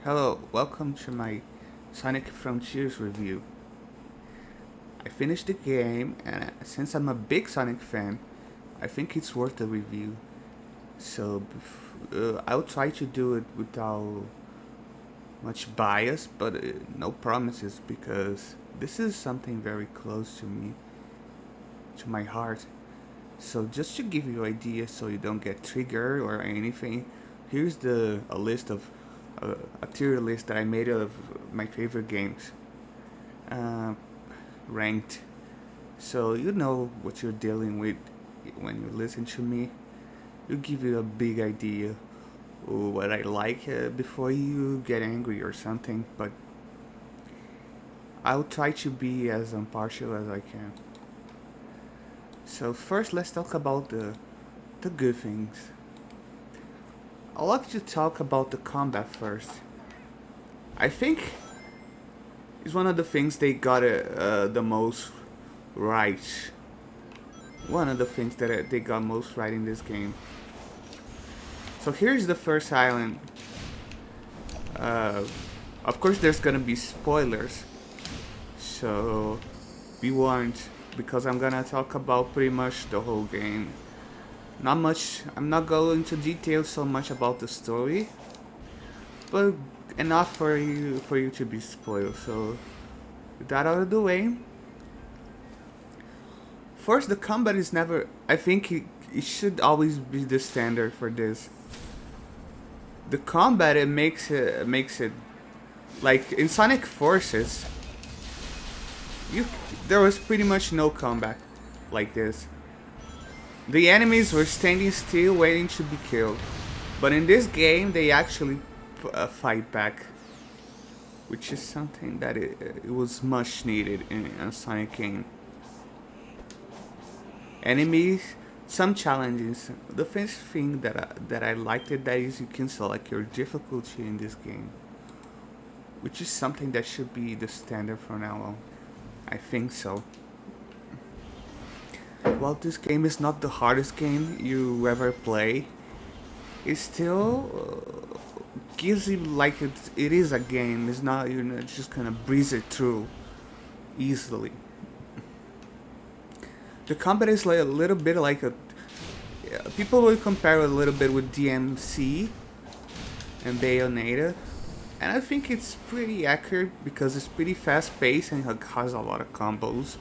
Hello, welcome to my Sonic Frontiers review. I finished the game, and since I'm a big Sonic fan, I think it's worth a review. So, I'll try to do it without much bias, but no promises because this is something very close to me, to my heart. So, just to give you an idea so you don't get triggered or anything, here's a list of a tier list that I made of my favorite games. Uh, Ranked, so you know what you're dealing with when you listen to me. You give you a big idea of what I like before you get angry or something. But I'll try to be as impartial as I can. So first, let's talk about the good things. I'd like to talk about the combat first. I think it's one of the things they got the most right. One of the things that they got most right in this game. So here's the first island. Uh, of course, there's gonna be spoilers, so be warned because I'm gonna talk about pretty much the whole game. Not much. I'm not going into detail so much about the story, but enough for you to be spoiled. So with that out of the way, first the combat is never. I think it should always be the standard for this. The combat it makes it like in Sonic Forces. You there was pretty much no combat like this. The enemies were standing still, waiting to be killed. But in this game, they actually fight back, which is something that it was much needed in a Sonic game. Enemies, some challenges. The first thing that I liked it that is you can select your difficulty in this game, which is something that should be the standard from now on. I think so. While this game is not the hardest game you ever play, it still gives you like it is a game. It's not you're not just gonna breeze it through easily. The combat is like a little bit like a people will compare it a little bit with DMC and Bayonetta, and I think it's pretty accurate because it's pretty fast paced and it has a lot of combos.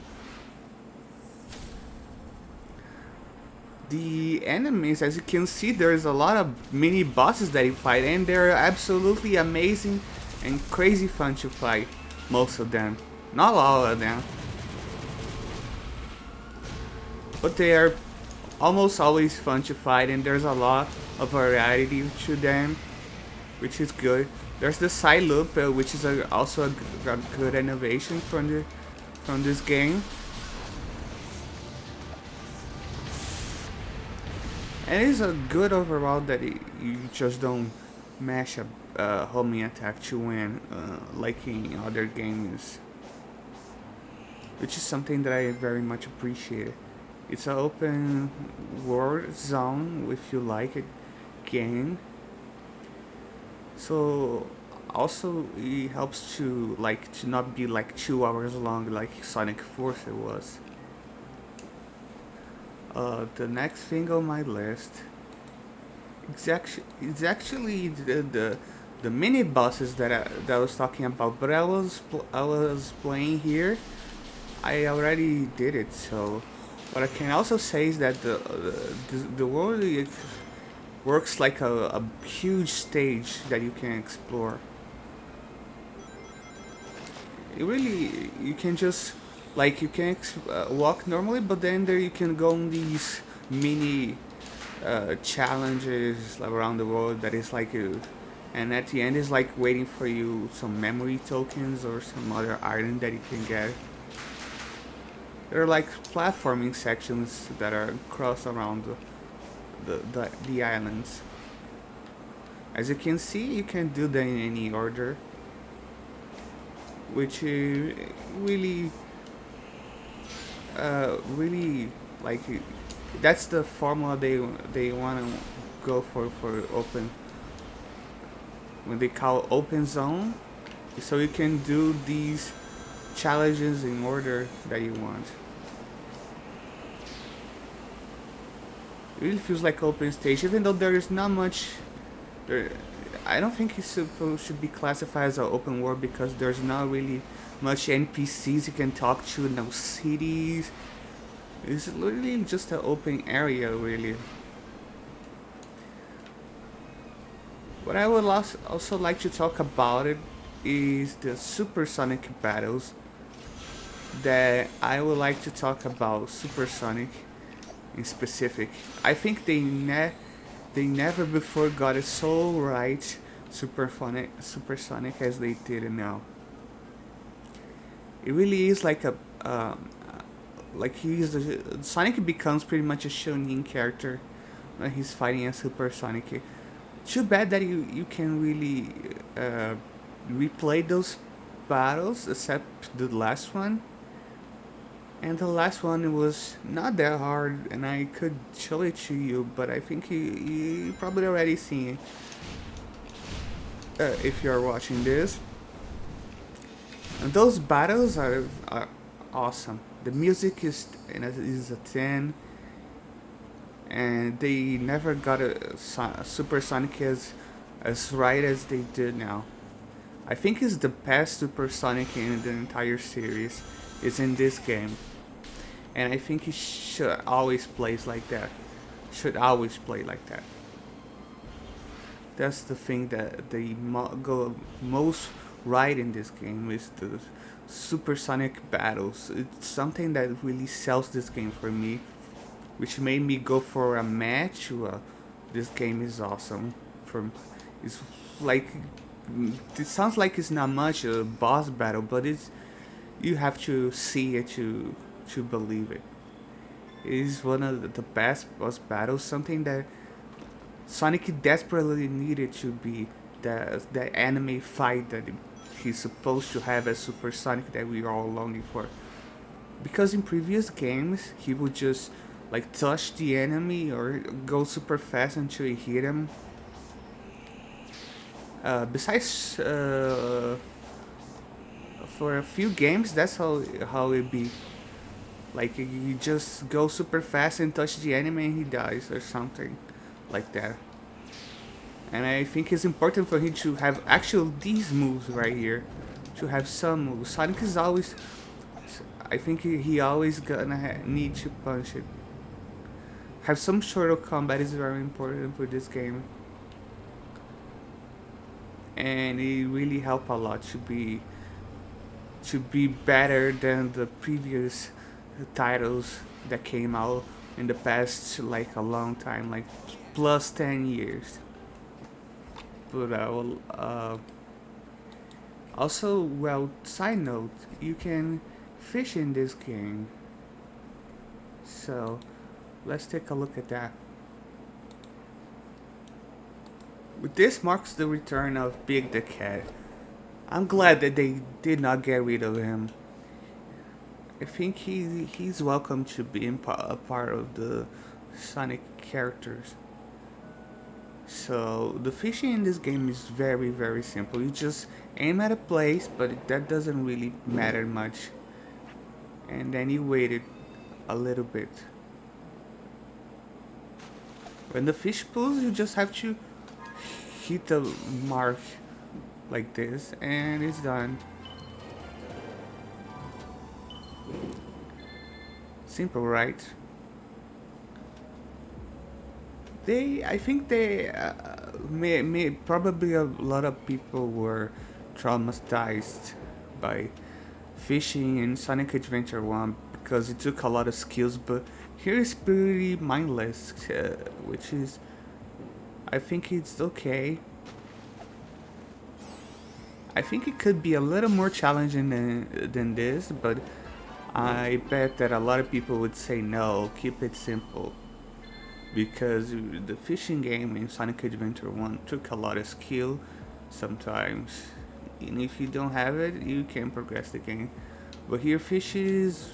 The enemies, as you can see, there's a lot of mini bosses that you fight, and they're absolutely amazing and crazy fun to fight. Most of them, not all of them, but they are almost always fun to fight, and there's a lot of variety to them, which is good. There's the side loop, which is also a good innovation from this game. And it's a good overall that you just don't mash a homing attack to win like in other games, which is something that I very much appreciate. It's an open world zone, if you like it, game. So also it helps to not be like 2 hours long like Sonic Force it was. The next thing on my list it's actually the mini bosses that I was talking about, but I was playing here. I already did it, so what I can also say is that the world it works like a huge stage that you can explore. It really you can just like you can walk normally, but then there you can go on these mini challenges around the world that is like and at the end is like waiting for you some memory tokens or some other item that you can get. There are like platforming sections that are crossed around the islands. As you can see, you can do them in any order, which really really like that's the formula they want to go for open when they call open zone, so you can do these challenges in order that you want. It really feels like open stage, even though there is not much. There, I don't think it's supposed to be classified as an open world because there's not really much NPCs you can talk to, no cities. It's literally just an open area, really. What I would also like to talk about it is the Supersonic Battles. That I would like to talk about Supersonic in specific. I think they never before got it so right, Supersonic as they did it now. It really is like a like Sonic becomes pretty much a shonen character when he's fighting a Supersonic. Too bad that you can really replay those battles except the last one. And the last one was not that hard, and I could show it to you, but I think you probably already seen it if you're watching this. And those battles are awesome. The music is a 10, and they never got a Supersonic as right as they did now. I think it's the best Supersonic in the entire series is in this game. And I think he should always play like that. Should always play like that. That's the thing that they go most right in this game is the Supersonic Battles. It's something that really sells this game for me, which made me go for a match. This game is awesome. It's like it sounds like it's not much a boss battle, but you have to see it to believe it. It is one of the best boss battles, something that Sonic desperately needed to be the anime fight that he's supposed to have as Super Sonic that we are all longing for. Because in previous games, he would just like touch the enemy or go super fast until he hit him. Besides, for a few games, that's how it be. Like you just go super fast and touch the enemy and he dies or something like that. And I think it's important for him to have actual these moves right here, to have some moves. Sonic is always, I think he always gonna need to punch it. Have some sort of combat is very important for this game. And it really helped a lot to be better than the previous titles that came out in the past like a long time, like plus 10 years. But also, well, side note, you can fish in this game, so let's take a look at that. This marks the return of Big the Cat. I'm glad that they did not get rid of him. I think he's welcome to be a part of the Sonic characters. So the fishing in this game is very, very simple. You just aim at a place, but that doesn't really matter much. And then you wait it a little bit. When the fish pulls, you just have to hit the mark like this, and it's done. Simple, right? I think they may probably a lot of people were traumatized by fishing in Sonic Adventure 1 because it took a lot of skills, but here it's pretty mindless, which is, I think it's okay. I think it could be a little more challenging than this, but I bet that a lot of people would say no, keep it simple. Because the fishing game in Sonic Adventure 1 took a lot of skill sometimes. And if you don't have it, you can progress the game. But here fish is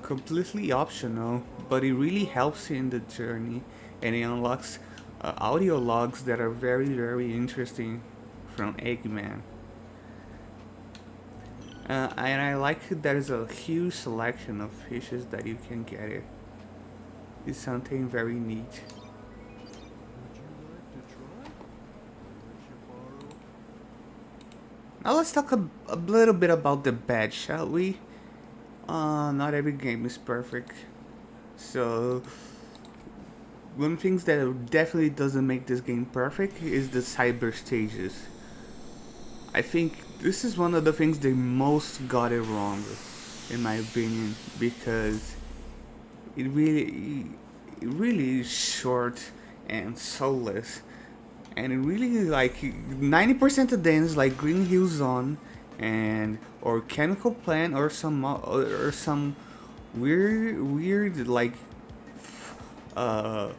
completely optional, but it really helps in the journey. And it unlocks audio logs that are very, very interesting from Eggman. And I like that there's a huge selection of fishes that you can get it. It's something very neat. Now let's talk a little bit about the bad, shall we? Not every game is perfect. So, one thing that definitely doesn't make this game perfect is the cyber stages. I think this is one of the things they most got it wrong, in my opinion, because it really is short and soulless, and it really like 90% of them is like Green Hill Zone, and or Chemical Plant or some weird like uh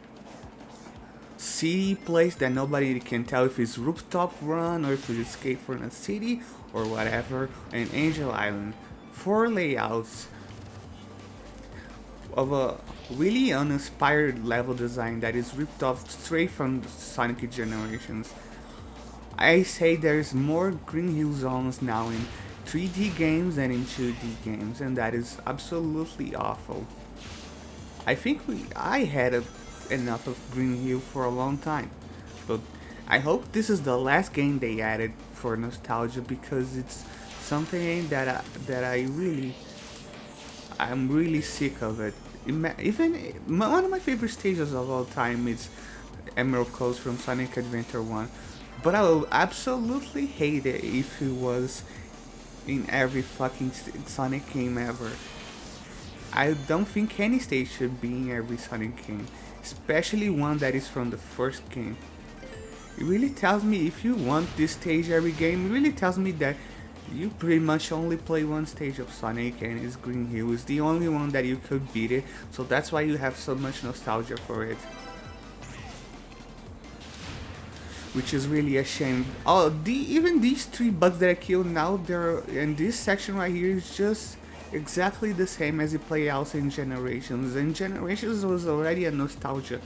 city place that nobody can tell if it's Rooftop Run or if it's Escape from a City or whatever, and Angel Island. Four layouts of a really uninspired level design that is ripped off straight from Sonic Generations. I say there's more Green Hill Zones now in 3D games than in 2D games, and that is absolutely awful. I think I had enough of Green Hill for a long time, but I hope this is the last game they added for nostalgia, because it's something I'm really sick of it. Even one of my favorite stages of all time is Emerald Coast from Sonic Adventure 1, but I will absolutely hate it if it was in every fucking Sonic game ever. I don't think any stage should be in every Sonic game, especially one that is from the first game. It really tells me if you want this stage every game, it really tells me that you pretty much only play one stage of Sonic, and it's Green Hill. It's the only one that you could beat it, so that's why you have so much nostalgia for it. Which is really a shame. Even these three bugs that I killed now, they're in this section right here is just exactly the same as it played out in Generations. And Generations was already a nostalgia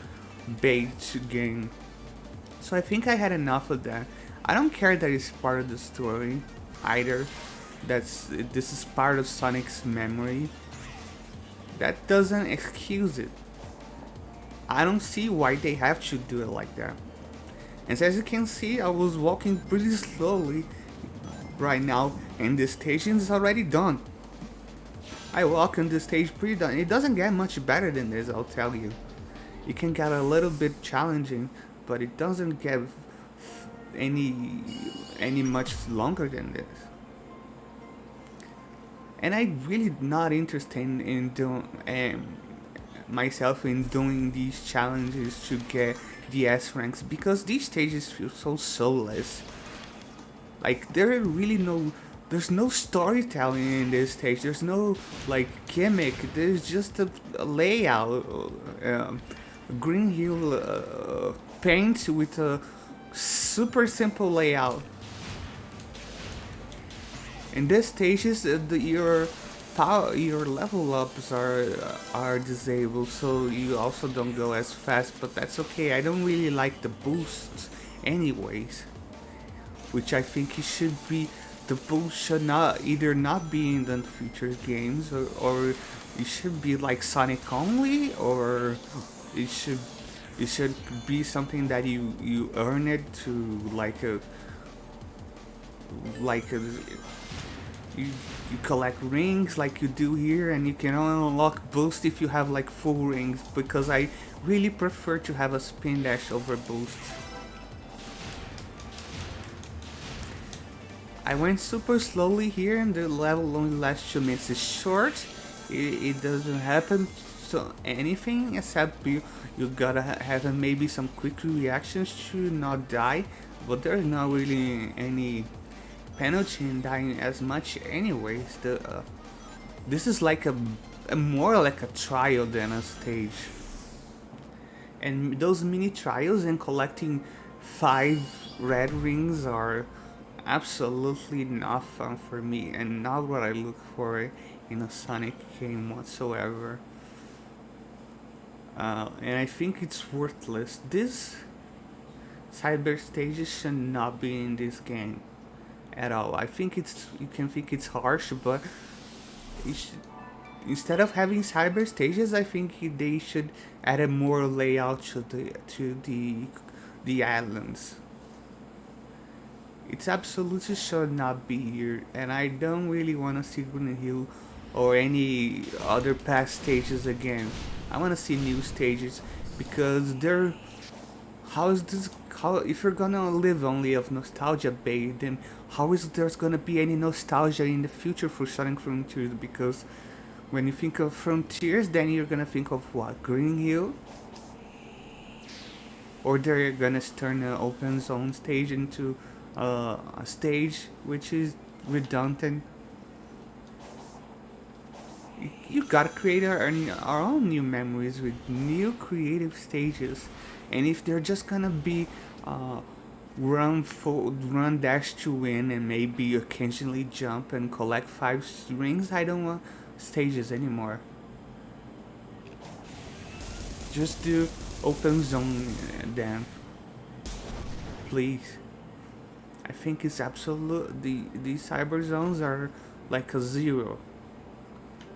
based game. So I think I had enough of that. I don't care that it's part of the story either. This is part of Sonic's memory. That doesn't excuse it. I don't see why they have to do it like that. And as you can see, I was walking pretty slowly right now, and the station is already done. I walk on the stage pretty done. It doesn't get much better than this, I'll tell you. It can get a little bit challenging, but it doesn't get any much longer than this. And I'm really not interested in doing myself in doing these challenges to get the S ranks, because these stages feel so soulless. Like there's no storytelling in this stage. There's no like gimmick. There's just a layout, Green Hill paint with a super simple layout. In this stages, your level ups are disabled, so you also don't go as fast. But that's okay. I don't really like the boosts, anyways. Which I think it should be. The boost should not be in the future games, or it should be like Sonic only, or it should be something that you earn it to you collect rings like you do here, and you can only unlock boost if you have like full rings, because I really prefer to have a spin dash over boost. I went super slowly here, and the level only lasts 2 minutes. It's short. It doesn't happen so anything except you gotta have maybe some quick reactions to not die, but there's not really any penalty in dying as much anyways. This is like a more like a trial than a stage, and those mini trials and collecting 5 red rings are absolutely not fun for me, and not what I look for in a Sonic game whatsoever. And I think it's worthless. cyber stages should not be in this game at all. I think you can think it's harsh, but it should, instead of having cyber stages, I think they should add a more layout to the islands. It's absolutely should not be here, and I don't really want to see Green Hill or any other past stages again. I want to see new stages because they're how is this how if you're gonna live only of nostalgia bait, then how is there's gonna be any nostalgia in the future for Sonic Frontiers? Because when you think of Frontiers, then you're gonna think of what, Green Hill, or they're gonna turn an open zone stage into a stage which is redundant. You gotta create our own new memories with new creative stages, and if they're just gonna be uh, run dash to win and maybe occasionally jump and collect five rings, I don't want stages anymore. Just do open zone then, please. I think it's absolute. The cyber zones are like a zero.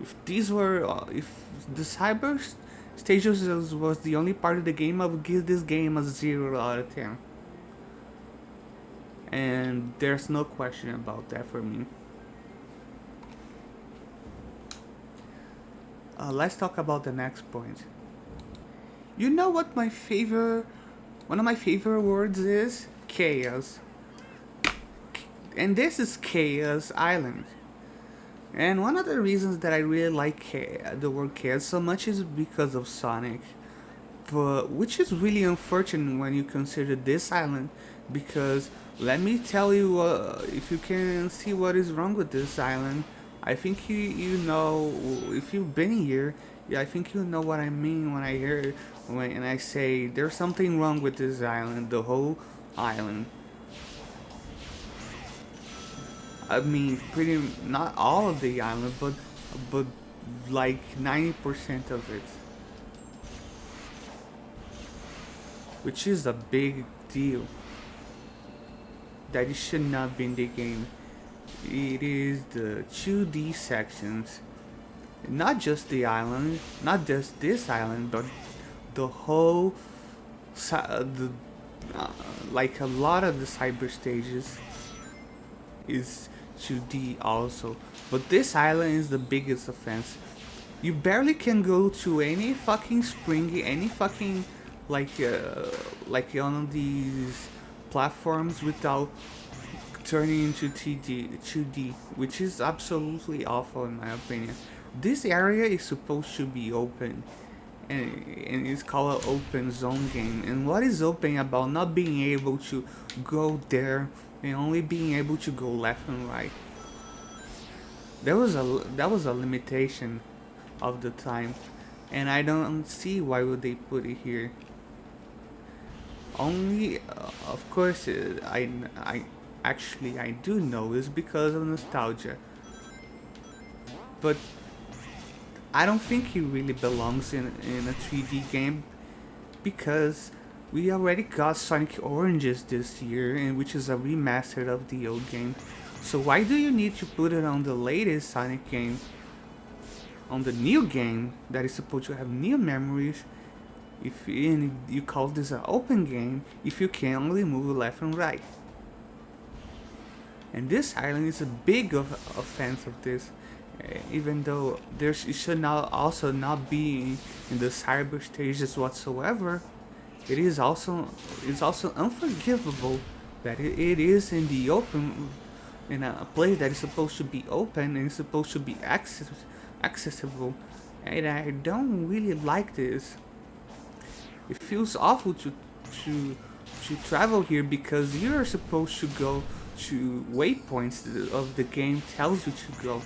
If these were, if the stages was the only part of the game, I would give this game a 0 out of 10. And there's no question about that for me. Let's talk about the next point. You know what one of my favorite words is? Chaos. And this is Chaos Island. And one of the reasons that I really like the word chaos so much is because of Sonic. But which is really unfortunate when you consider this island, because let me tell you, if you can see what is wrong with this island, I think you know, if you've been here, yeah, I think you know what I mean when I say there's something wrong with this island, the whole island. I mean, pretty not all of the island, but like 90% of it, which is a big deal. That it should not be in the game. It is the 2D sections, not just the island, not just this island, but the whole, the like a lot of the cyber stages is 2D also. But this island is the biggest offense. You barely can go to any fucking spring, any fucking like one of these platforms without turning into 2D, which is absolutely awful in my opinion. This area is supposed to be open, and it's called an open zone game. And what is open about not being able to go there and only being able to go left and right? That was a limitation of the time, and I don't see why would they put it here. Only, of course, I do know it's because of nostalgia, but I don't think it really belongs in a 3D game, because we already got Sonic Oranges this year, and which is a remaster of the old game. So why do you need to put it on the latest Sonic game, on the new game that is supposed to have new memories? If you call this an open game, if you can only move left and right. And this island is a big offense of this, even though it should not also not be in the cyber stages whatsoever. It's also unforgivable that it is in the open, in a place that is supposed to be open and is supposed to be accessible, and I don't really like this. It feels awful to travel here, because you're supposed to go to waypoints of the game tells you to go,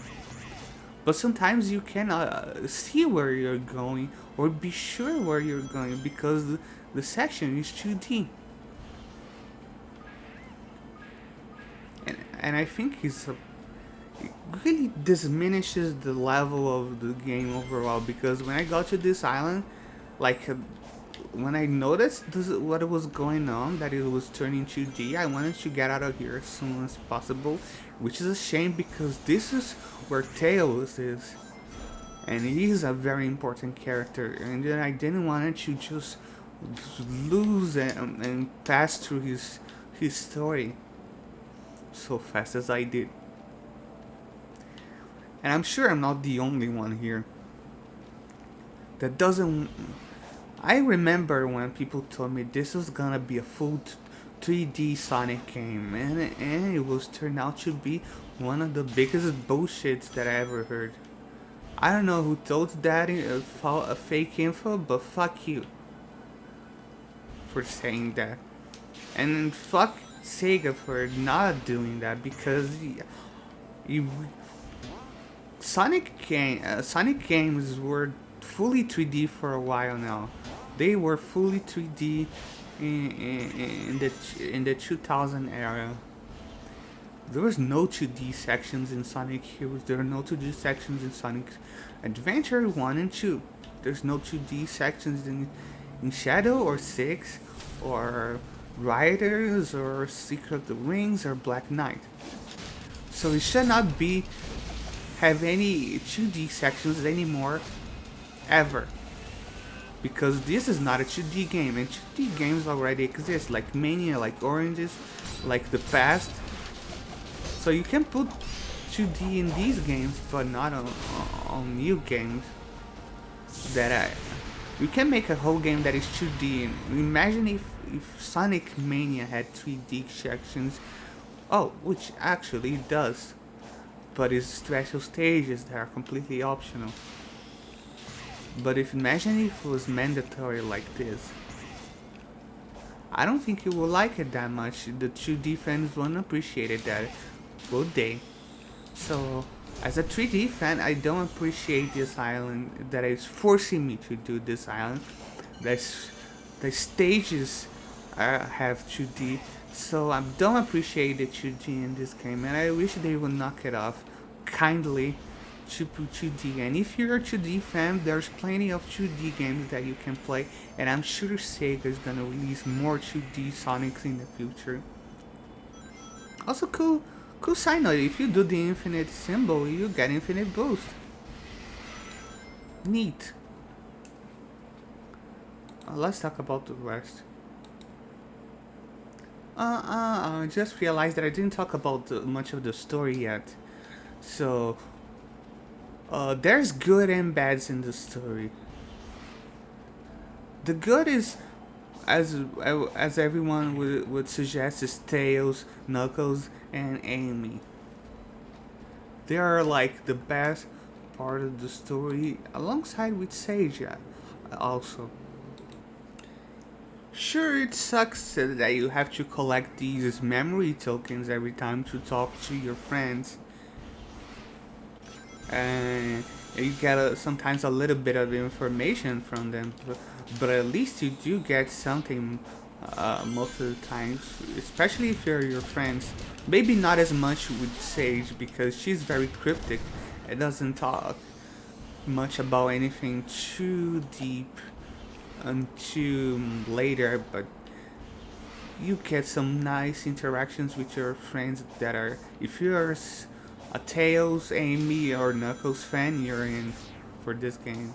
but sometimes you cannot see where you're going or be sure where you're going because the section is 2D. And I think it really diminishes the level of the game overall, because when I got to this island, like when I noticed what was going on, that it was turning 2D, I wanted to get out of here as soon as possible, which is a shame because this is where Tails is, and he's a very important character, and then I didn't want to just lose and pass through his story so fast as I did. And I'm sure I'm not the only one here that doesn't. I remember when people told me this was gonna be a full 3D Sonic game, and it was turned out to be one of the biggest bullshits that I ever heard. I don't know who told that a fake info, but fuck you for saying that, and fuck Sega for not doing that, because you Sonic games were fully 3D for a while now. They were fully 3D in the 2000 era. There was no 2D sections in Sonic Heroes. There are no 2D sections in Sonic Adventure 1 and 2. There's no 2D sections in Shadow or 6 or Riders or Secret of the Rings or Black Knight. So it should not have any 2D sections anymore, ever. Because this is not a 2D game, and 2D games already exist, like Mania, like Oranges, like the past. So you can put 2D in these games, but not on new games. You can make a whole game that is 2D. And imagine if Sonic Mania had 3D sections. Oh, which actually it does. But it's special stages that are completely optional. But imagine if it was mandatory like this. I don't think you will like it that much. The 2D fans won't appreciate it that, would they? So, as a 3D fan, I don't appreciate this island that is forcing me to do this island. The stages have 2D, so I don't appreciate the 2D in this game, and I wish they would knock it off kindly to put 2D. And if you're a 2D fan, there's plenty of 2D games that you can play, and I'm sure Sega is gonna release more 2D Sonics in the future. Also, cool side note, if you do the infinite symbol, you get infinite boost. Neat. Let's talk about the rest. I just realized that I didn't talk about much of the story yet. So, there's good and bads in the story. The good is, as everyone would suggest, is Tails, Knuckles, and Amy. They are like the best part of the story, alongside with Sega, also. Sure, it sucks that you have to collect these memory tokens every time to talk to your friends. And you get sometimes a little bit of information from them, but at least you do get something most of the times, especially if you're your friends. Maybe not as much with Sage, because she's very cryptic and doesn't talk much about anything too deep until later, but you get some nice interactions with your friends that are, if you're a Tails, Amy, or Knuckles fan, you're in for this game,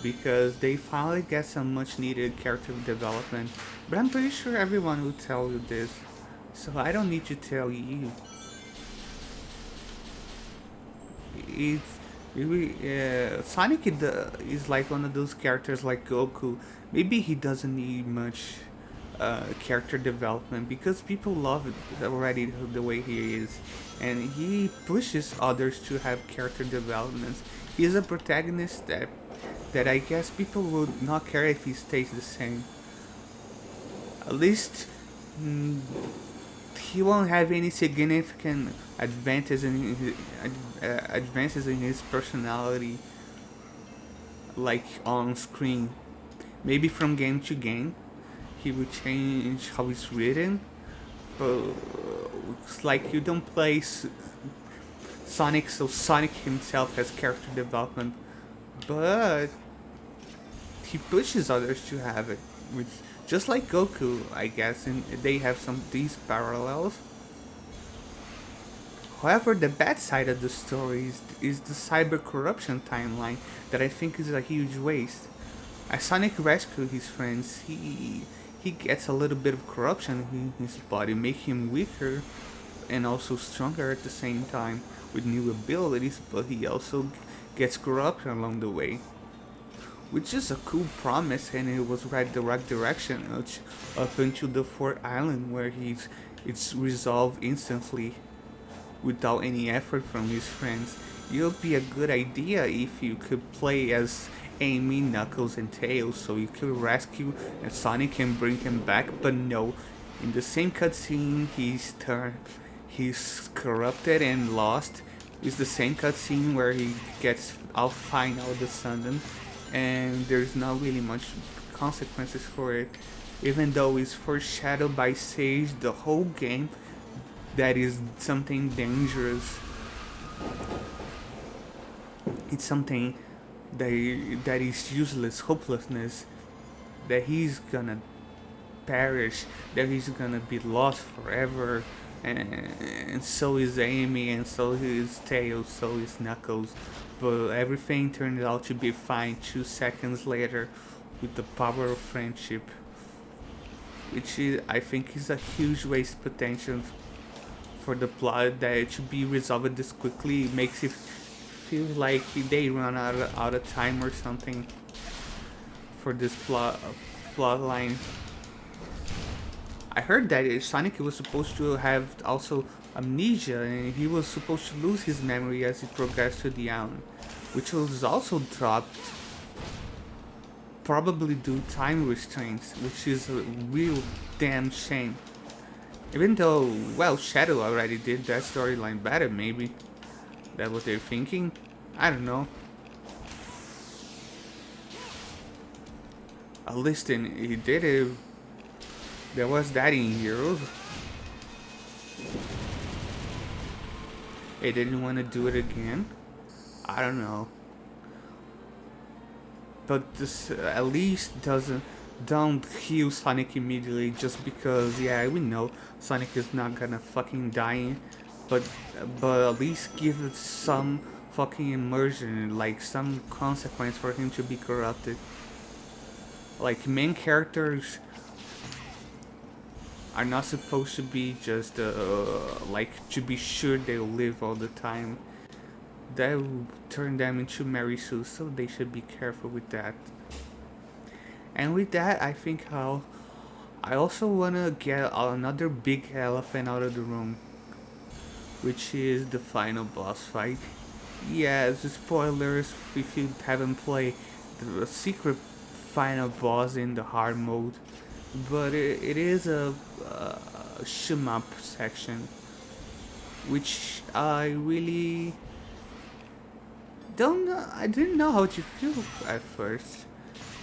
because they finally get some much needed character development. But I'm pretty sure everyone will tell you this, so I don't need to tell you. Sonic is like one of those characters like Goku. Maybe he doesn't need much character development because people love it already the way he is, and he pushes others to have character developments. He is a protagonist that I guess people would not care if he stays the same. At least he won't have any significant advances in his personality, like on screen. Maybe from game to game he would change how he's written, but it's like you don't play Sonic, so Sonic himself has character development, but he pushes others to have it, which just like Goku, I guess, and they have some these parallels. However, the bad side of the story is the cyber corruption timeline that I think is a huge waste. As Sonic rescues his friends, he gets a little bit of corruption in his body, making him weaker and also stronger at the same time with new abilities, but he also gets corruption along the way, which is a cool promise, and it was right the right direction up until the fourth island where it's resolved instantly without any effort from his friends. It would be a good idea if you could play as Amy, Knuckles, and Tails, so you could rescue and Sonic and bring him back. But no, in the same cutscene, he's corrupted and lost. It's the same cutscene where he gets all fine all of a sudden, and there's not really much consequences for it. Even though it's foreshadowed by Sage the whole game, that is something dangerous. It's something that is useless, hopelessness, that he's gonna perish, that he's gonna be lost forever, and so is Amy, and so is Tails, so is Knuckles. But everything turned out to be fine 2 seconds later with the power of friendship, which is, I think, is a huge waste potential for the plot. That it should be resolved this quickly. It makes it feel like they run out of time or something for this plot line. I heard that Sonic was supposed to have also amnesia, and he was supposed to lose his memory as he progressed to the island, which was also dropped, probably due to time restraints, which is a real damn shame. Even though, well, Shadow already did that storyline better, maybe. That's what they're thinking? I don't know. At least he did it. There was that in Heroes. They didn't want to do it again. I don't know. But this at least don't heal Sonic immediately just because, yeah, we know Sonic is not gonna fucking die, but at least give it some fucking immersion, like some consequence for him to be corrupted. Like, main characters are not supposed to be just like to be sure they'll live all the time. That will turn them into Mary Sue, so they should be careful with that. And with that, I think I also wanna get another big elephant out of the room, which is the final boss fight. Yes, spoilers if you haven't played the secret final boss in the hard mode, but it is a shmup section, which I really don't know. I didn't know how to feel at first,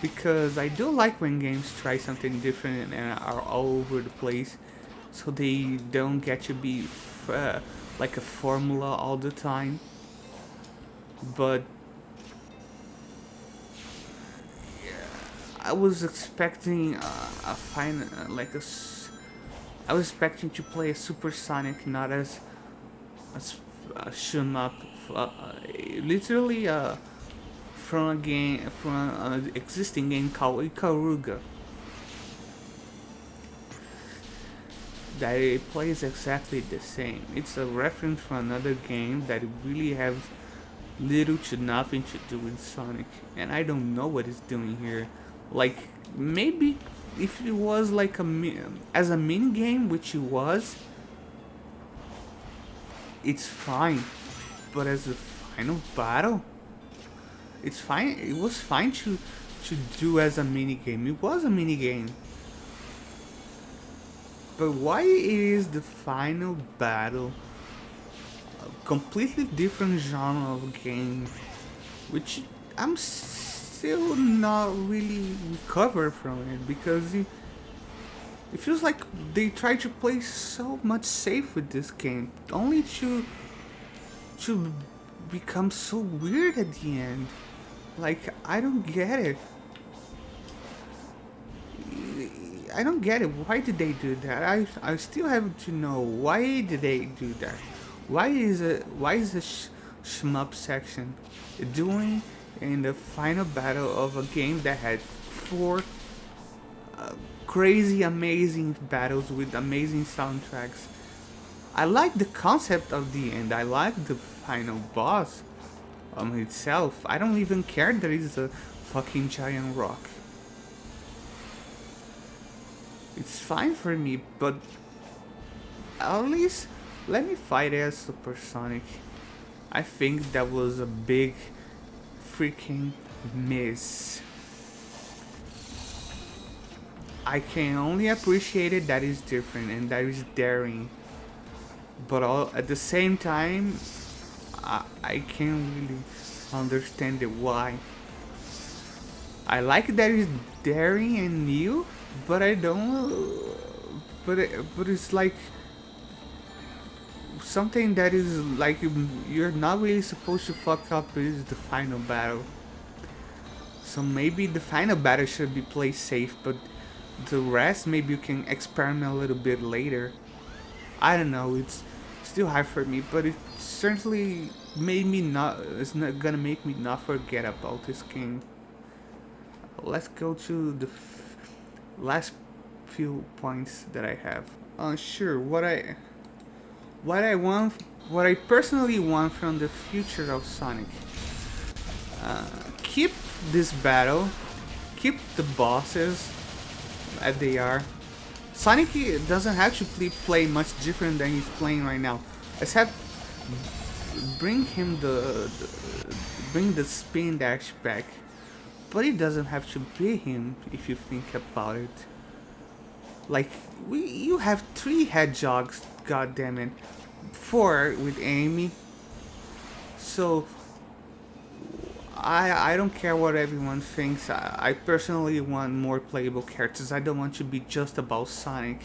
because I do like when games try something different and are all over the place, so they don't get to be like a formula all the time. But I was expecting a fine I was expecting to play a Supersonic, not as a shmup, literally from a game, from an existing game called Ikaruga, that it plays exactly the same. It's a reference from another game that really has little to nothing to do with Sonic, and I don't know what it's doing here. Like, maybe if it was like as a mini game, which it was, it's fine. But as a final battle, it's fine. It was fine to do as a mini game. It was a mini game. But why is the final battle a completely different genre of game, which I'm still not really recovered from it, because it feels like they try to play so much safe with this game, only to become so weird at the end. Like, I don't get it. I don't get it. Why did they do that? I still have to know why did they do that. Why is the shmup section doing in the final battle of a game that had four crazy amazing battles with amazing soundtracks? I like the concept of the end. I like the final boss itself. I don't even care that it's a fucking giant rock. It's fine for me, but at least let me fight as Supersonic. I think that was a big freaking miss. I can only appreciate it that is different and that is daring. But at the same time, I can't really understand it why. I like that it's daring and new, but I don't. But it's like something that is like you're not really supposed to fuck up is the final battle. So maybe the final battle should be played safe, but the rest maybe you can experiment a little bit later. I don't know. It's still hard for me, but it certainly made me not. It's not gonna make me not forget about this game. Let's go to the last few points that I have. Sure. What I want, what I personally want from the future of Sonic. Keep this battle, keep the bosses as they are. Sonic doesn't have to play much different than he's playing right now, except bring him bring the spin dash back. But it doesn't have to be him if you think about it. Like you have 3 hedgehogs, god damn it, 4 with Amy. So I don't care what everyone thinks. I personally want more playable characters. I don't want to be just about Sonic.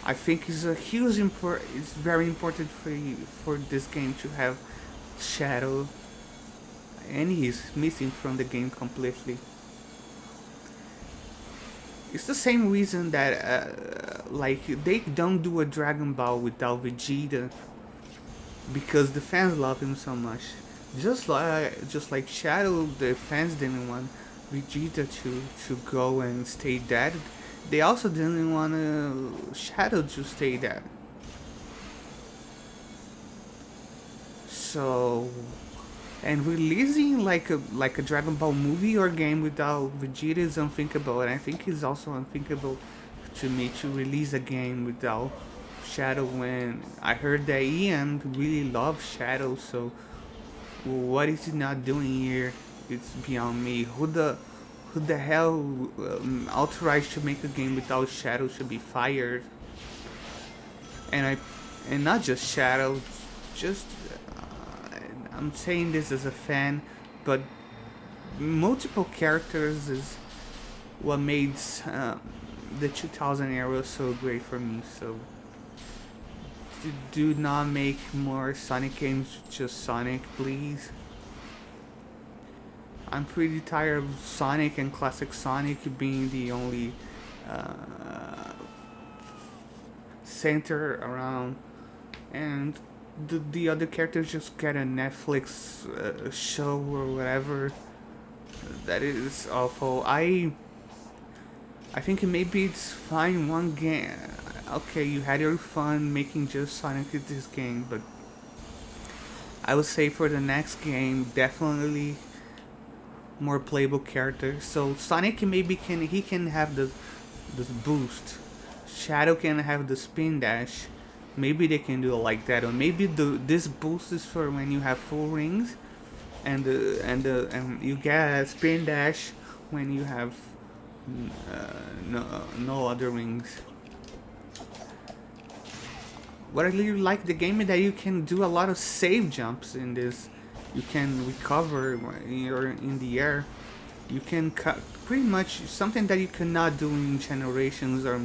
I think it's it's very important for this game to have Shadow, and he's missing from the game completely. It's the same reason that like they don't do a Dragon Ball without Vegeta, because the fans love him so much. Just like Shadow, the fans didn't want Vegeta to go and stay dead. They also didn't want Shadow to stay dead. So, and releasing like a Dragon Ball movie or game without Vegeta is unthinkable, and I think it's also unthinkable to me to release a game without Shadow. When I heard that Ian really loves Shadow, so what is he not doing here? It's beyond me. Who the hell authorized to make a game without Shadow should be fired. And not just Shadow, just I'm saying this as a fan, but multiple characters is what made the 2000 era so great for me. So do not make more Sonic games just Sonic, please. I'm pretty tired of Sonic and classic Sonic being the only center around, and the other characters just get a Netflix show or whatever. That is awful. I think maybe it's fine one game. Okay, you had your fun making just Sonic in this game, but I would say for the next game, definitely more playable characters. So Sonic maybe can have the boost. Shadow can have the spin dash. Maybe they can do it like that, or maybe this boost is for when you have full rings, and you get a spin dash when you have no other rings. What I really like the game is that you can do a lot of save jumps in this. You can recover when you're in the air. You can cut pretty much something that you cannot do in Generations or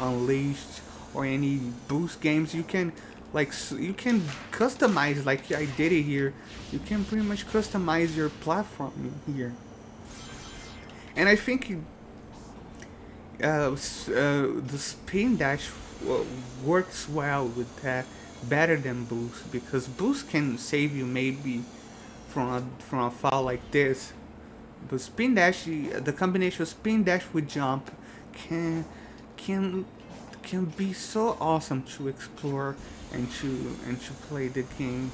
Unleashed or any boost games. You can you can customize like I did it here. You can pretty much customize your platform here. And I think The spin dash works well with that, better than boost, because boost can save you maybe from a fall like this, but spin dash, the combination of spin dash with jump can can can be so awesome to explore and to play the game.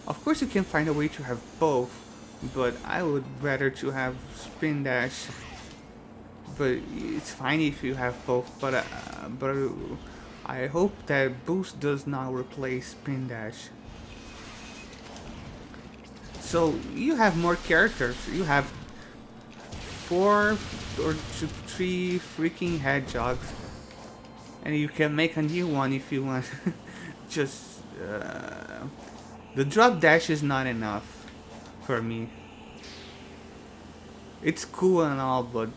Of course, you can find a way to have both, but I would rather to have spin dash. But it's fine if you have both. But I hope that boost does not replace spin dash. So you have more characters. You have four or three freaking hedgehogs, and you can make a new one if you want. Just the drop dash is not enough for me. It's cool and all, but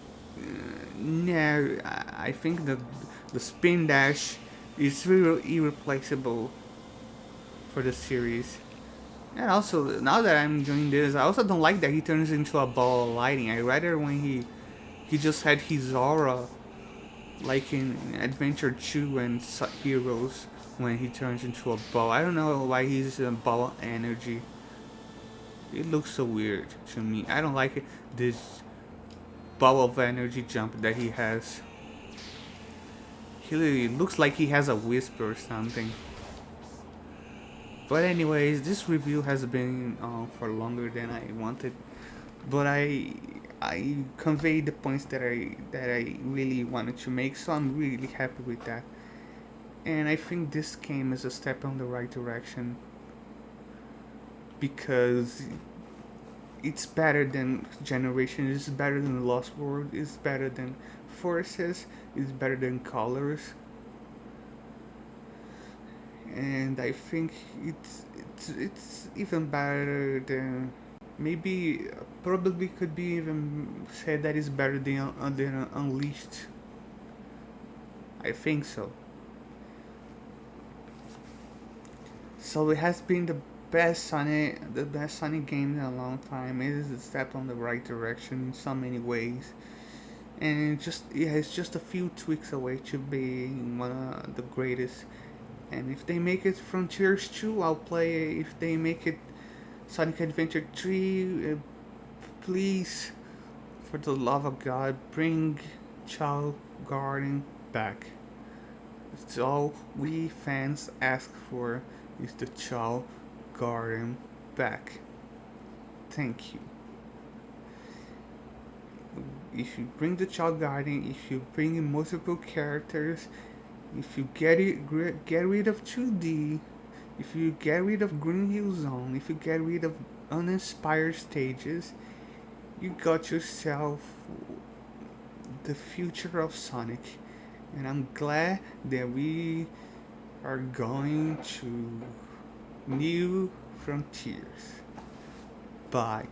no, I think the spin dash is really irreplaceable for the series. And also, now that I'm doing this, I also don't like that he turns into a ball of lightning. I rather when he just had his aura, like in Adventure 2 and Heroes, when he turns into a ball. I don't know why he's a ball of energy. It looks so weird to me. I don't like it. This ball of energy jump that he has. He looks like he has a whisper or something. But anyways, this review has been for longer than I wanted, but I conveyed the points that I really wanted to make, so I'm really happy with that. And I think this game is a step in the right direction, because it's better than Generation, it's better than Lost World, it's better than Forces, it's better than Colors, and I think it's even better than, maybe probably could be even said that it's better than Unleashed. I think so. So it has been the best Sonic game in a long time. It is a step on the right direction in so many ways, and it has just a few tweaks away to being one of the greatest. And if they make it Frontiers 2, I'll play it. If they make it Sonic Adventure 3, please, for the love of God, bring Chow Garden back. It's all we fans ask for, is the Chow Garden back. Thank you. If you bring the Chow Garden, if you bring in multiple characters, if you get rid of 2D, if you get rid of Green Hill Zone, if you get rid of uninspired stages, you got yourself the future of Sonic. And I'm glad that we are going to new frontiers. Bye.